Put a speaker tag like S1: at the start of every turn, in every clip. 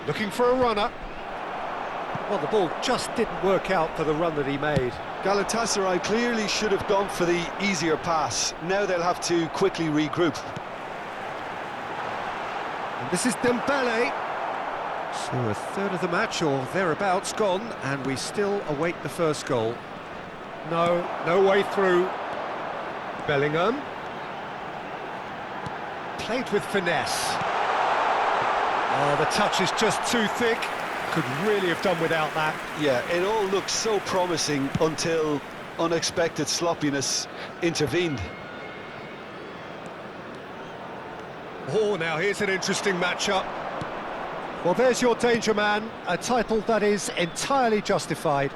S1: Looking for a runner. Well, the ball just didn't work out for the run that he made.
S2: Galatasaray clearly should have gone for the easier pass. Now they'll have to quickly regroup.
S1: And this is Dembele. So a third of the match or thereabouts gone, and we still await the first goal. No way through. Bellingham. Played with finesse. Oh, the touch is just too thick. Could really have done without that.
S2: Yeah, it all looked so promising until unexpected sloppiness intervened.
S1: Oh, now here's an interesting matchup. Well, there's your danger man, a title that is entirely justified.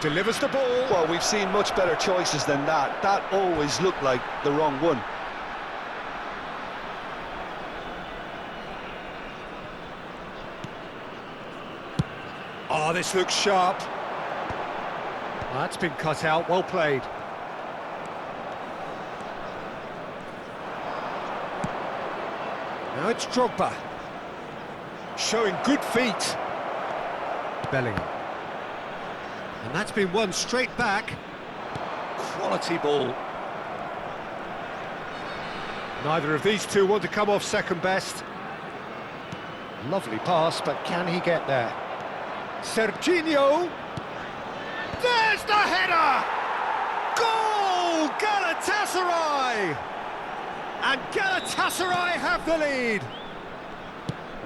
S1: Delivers the ball.
S2: Well, we've seen much better choices than that. That always looked like the wrong one.
S1: Oh, this looks sharp. Oh, that's been cut out, well played. Now it's Drogba. Showing good feet. Bellingham. And that's been won straight back. Quality ball. Neither of these two want to come off second best. Lovely pass, but can he get there? Serginho. There's the header! Goal! Galatasaray! And Galatasaray have the lead.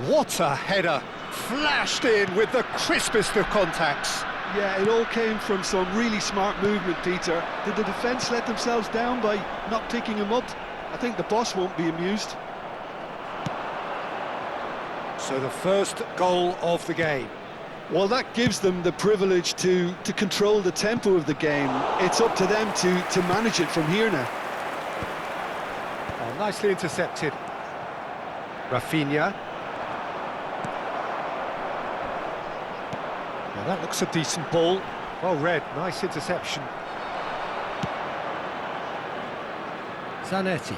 S1: What a header! Flashed in with the crispest of contacts.
S2: Yeah, it all came from some really smart movement, Peter. Did the defence let themselves down by not picking him up? I think the boss won't be amused.
S1: So the first goal of the game.
S2: Well, that gives them the privilege to control the tempo of the game. It's up to them to manage it from here now.
S1: Oh, nicely intercepted. Rafinha. Now that looks a decent ball. Well read, nice interception. Zanetti.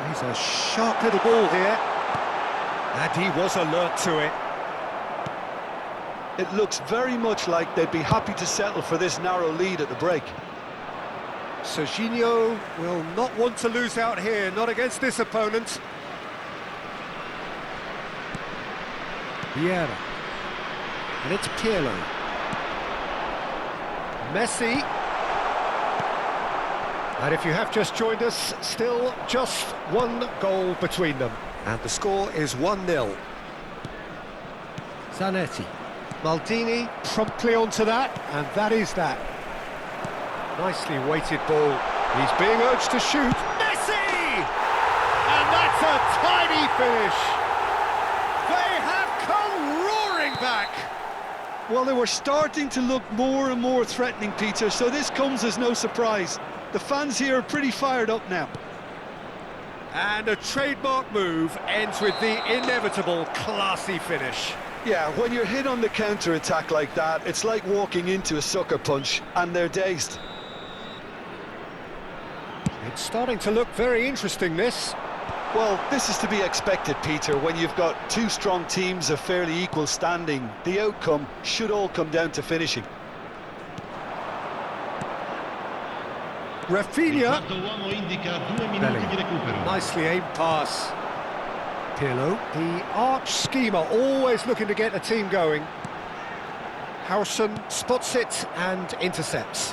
S1: He's a sharp little ball here. And he was alert to it.
S2: It looks very much like they'd be happy to settle for this narrow lead at the break.
S1: Serginho will not want to lose out here, not against this opponent. Vieira. And it's Pirlo. Messi. And if you have just joined us, still just one goal between them. And the score is 1-0. Zanetti. Maldini promptly onto that, and that is that. Nicely weighted ball. He's being urged to shoot. Messi! And that's a tidy finish. They have come roaring back.
S2: Well, they were starting to look more and more threatening, Peter, so this comes as no surprise. The fans here are pretty fired up now.
S1: And a trademark move ends with the inevitable classy finish.
S2: Yeah, when you're hit on the counter-attack like that, it's like walking into a sucker punch, and they're dazed.
S1: It's starting to look very interesting, this.
S2: Well, this is to be expected, Peter, when you've got two strong teams of fairly equal standing. The outcome should all come down to finishing.
S1: Rafinha. Nicely aimed pass. Pirlo. The arch schemer, always looking to get the team going. Harrison spots it and intercepts.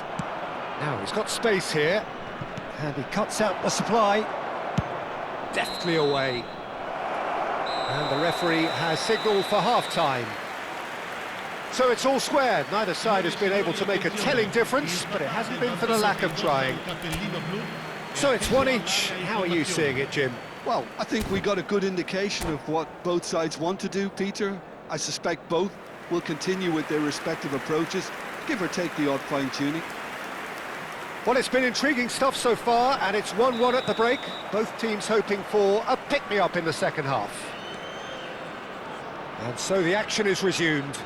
S1: Now he's got space here. And he cuts out the supply. Deftly away. And the referee has signalled for half-time. So it's all square. Neither side has been able to make a telling difference, but it hasn't been for the lack of trying. So it's one each. How are you seeing it, Jim?
S2: Well, I think we got a good indication of what both sides want to do, Peter. I suspect both will continue with their respective approaches, give or take the odd fine-tuning.
S1: Well, it's been intriguing stuff so far, and it's 1-1 at the break. Both teams hoping for a pick-me-up in the second half. And so the action is resumed.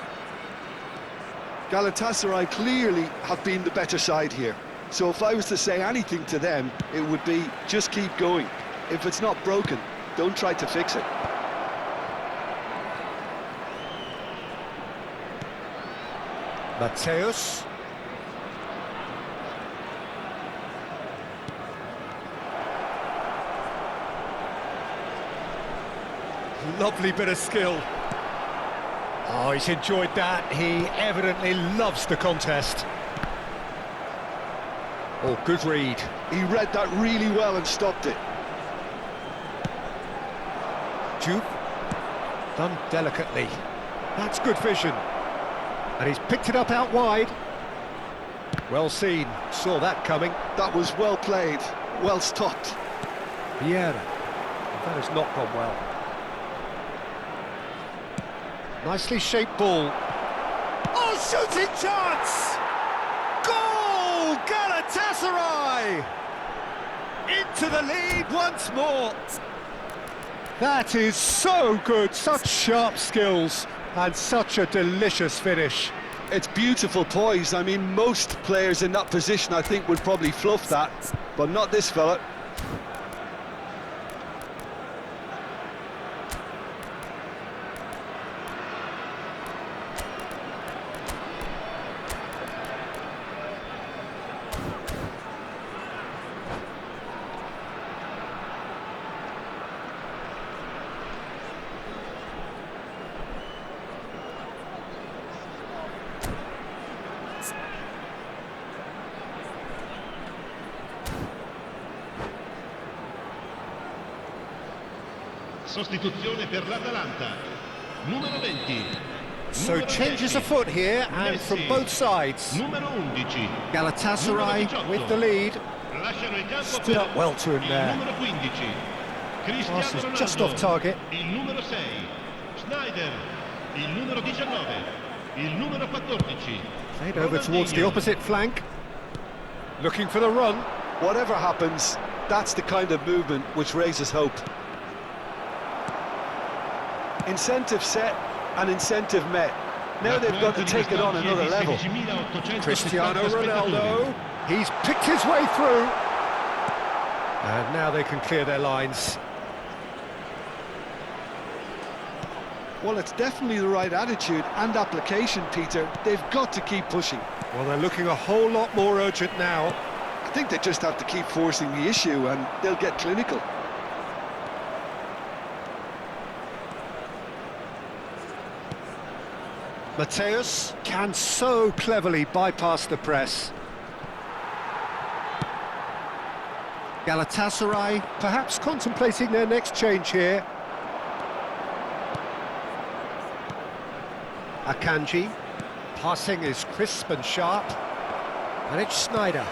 S2: Galatasaray clearly have been the better side here. So if I was to say anything to them, it would be just keep going. If it's not broken, don't try to fix it.
S1: Mateus. Lovely bit of skill. Oh, he's enjoyed that. He evidently loves the contest. Oh, good read.
S2: He read that really well and stopped it.
S1: Juve. Done delicately. That's good vision. And he's picked it up out wide. Well seen. Saw that coming.
S2: That was well played, well stopped.
S1: Vieira. That has not gone well. Nicely shaped ball. Oh, shooting chance! Goal! Galatasaray! Into the lead once more. That is so good, such sharp skills and such a delicious finish.
S2: It's beautiful poise. I mean, most players in that position, I think, would probably fluff that, but not this fella.
S3: Sostituzione per l'Atalanta. Numero 20.
S1: So changes afoot here and from both sides.
S3: Numero 11.
S1: Galatasaray with the lead.
S3: Lasciano il campo
S1: Stood up well to him
S3: il
S1: there.
S3: numero 15. Cristiano
S1: Pass is
S3: Ronaldo.
S1: just off target.
S3: Il numero 6. Schneider. Il numero 19. Il numero 14.
S1: Played over towards the opposite flank. Looking for the run.
S2: Whatever happens, that's the kind of movement which raises hope. Incentive set and incentive met. Now they've got to take it on another level.
S1: Cristiano Ronaldo. He's picked his way through. And now they can clear their lines.
S2: Well, it's definitely the right attitude and application, Peter. They've got to keep pushing.
S1: Well, they're looking a whole lot more urgent now.
S2: I think they just have to keep forcing the issue and they'll get clinical.
S1: Mateus can so cleverly bypass the press. Galatasaray perhaps contemplating their next change here. Akanji. Passing is crisp and sharp. And it's Schneider.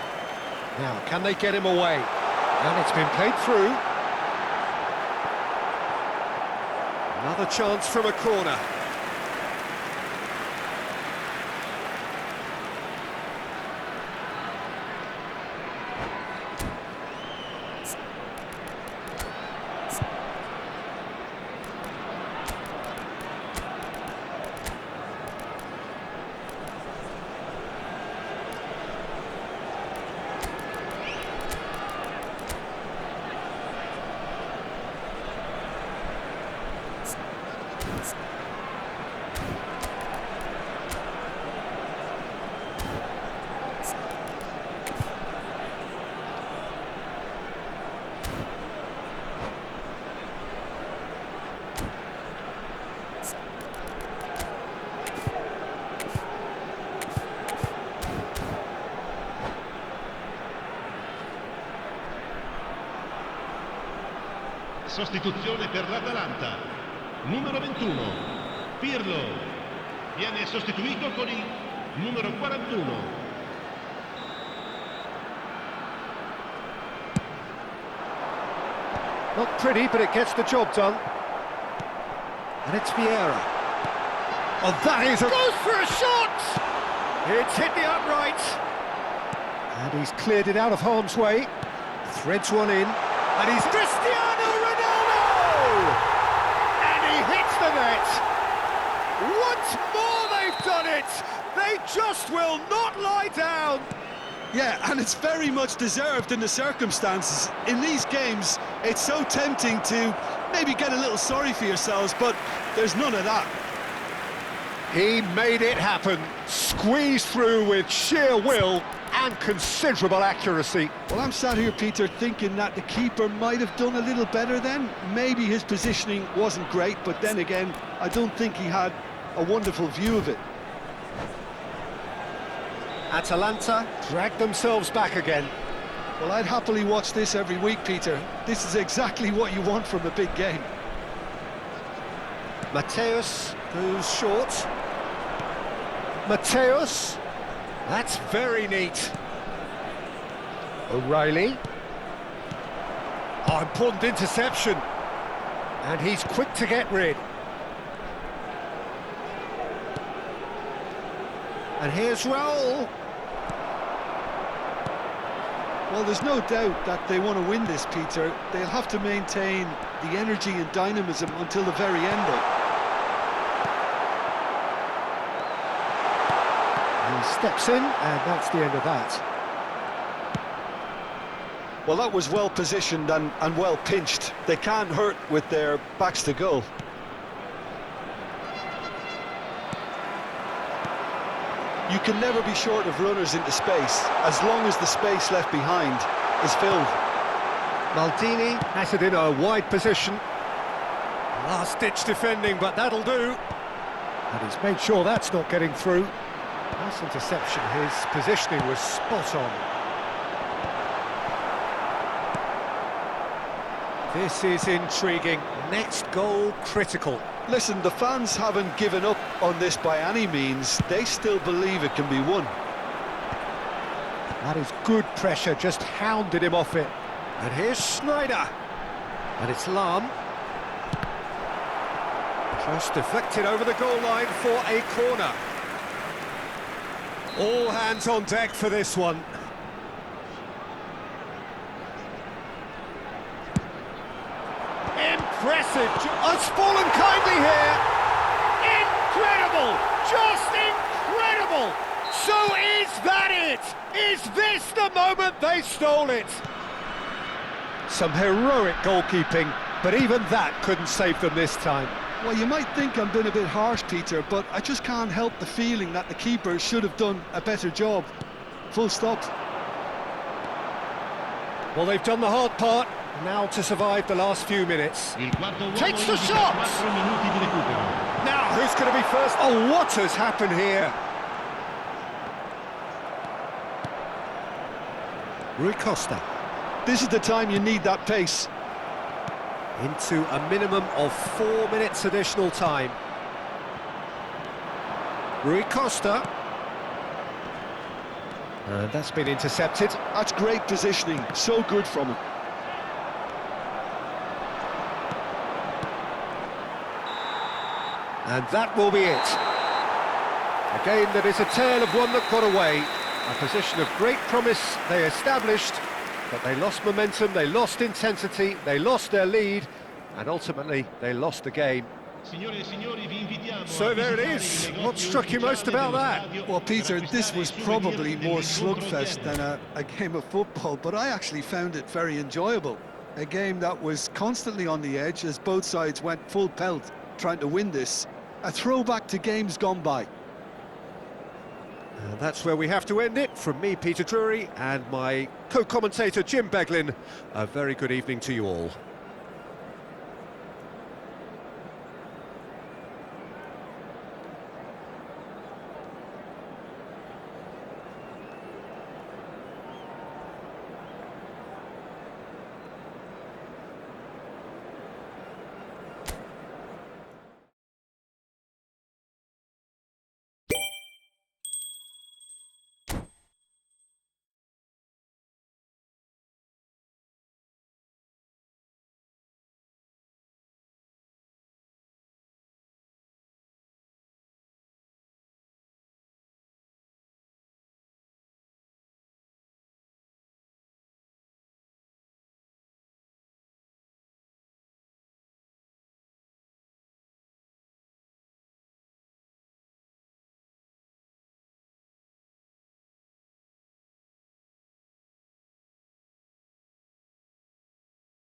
S1: Now, can they get him away? And it's been played through. Another chance from a corner.
S3: Sostituzione per l'Atalanta. Numero 21. Pirlo. Viene sostituito con il numero 41.
S1: Not pretty, but it gets the job done. And it's Vieira. Oh, that is a... Goes for a shot! It's hit the upright. And he's cleared it out of harm's way. Threads one in. And he's Cristiano Ronaldo! And he hits the net. Once more they've done it. They just will not lie down.
S2: Yeah, and it's very much deserved in the circumstances. In these games, it's so tempting to maybe get a little sorry for yourselves, but there's none of that.
S1: He made it happen, squeezed through with sheer will and considerable accuracy.
S2: Well, I'm sat here, Peter, thinking that the keeper might have done a little better then. Maybe his positioning wasn't great, but then again, I don't think he had a wonderful view of it.
S1: Atalanta dragged themselves back again.
S2: Well, I'd happily watch this every week, Peter. This is exactly what you want from a big game.
S1: Mateus goes short. Mateus, that's very neat. O'Reilly. Oh, important interception. And he's quick to get rid. And here's Raul.
S2: Well, there's no doubt that they want to win this, Peter. They'll have to maintain the energy and dynamism until the very end, though.
S1: He steps in, and that's the end of that.
S2: Well, that was well positioned and well pinched. They can't hurt with their backs to goal. You can never be short of runners into space, as long as the space left behind is filled.
S1: Maldini has it in a wide position. Last-ditch defending, but that'll do. And he's made sure that's not getting through. Nice interception. His positioning was spot on. This is intriguing. Next goal critical.
S2: Listen, the fans haven't given up on this by any means. They still believe it can be won.
S1: That is good pressure, just hounded him off it. And here's Schneider. And it's Lahm. Cross deflected over the goal line for a corner. All hands on deck for this one. Impressive. Has fallen kindly here. Incredible. Just incredible. So is that it? Is this the moment they stole it? Some heroic goalkeeping, but even that couldn't save them this time.
S2: Well, you might think I'm being a bit harsh, Peter, but I just can't help the feeling that the keeper should have done a better job. Full stop.
S1: Well, they've done the hard part. Now to survive the last few minutes. Takes the shot! Now, who's going to be first? Oh, what has happened here? Rui Costa.
S2: This is the time you need that pace.
S1: Into a minimum of 4 minutes additional time. Rui Costa. And that's been intercepted.
S2: That's great positioning, so good from him.
S1: And that will be it. A game that is a tale of one that got away. A position of great promise they established, but they lost momentum, they lost intensity, they lost their lead, and ultimately they lost the game. So there it is. What struck you most about that?
S2: Well, Peter, this was probably more slugfest than a game of football, but I actually found it very enjoyable. A game that was constantly on the edge as both sides went full pelt trying to win this. A throwback to games gone by.
S1: And that's where we have to end it. From me, Peter Drury, and my co-commentator, Jim Beglin, a very good evening to you all.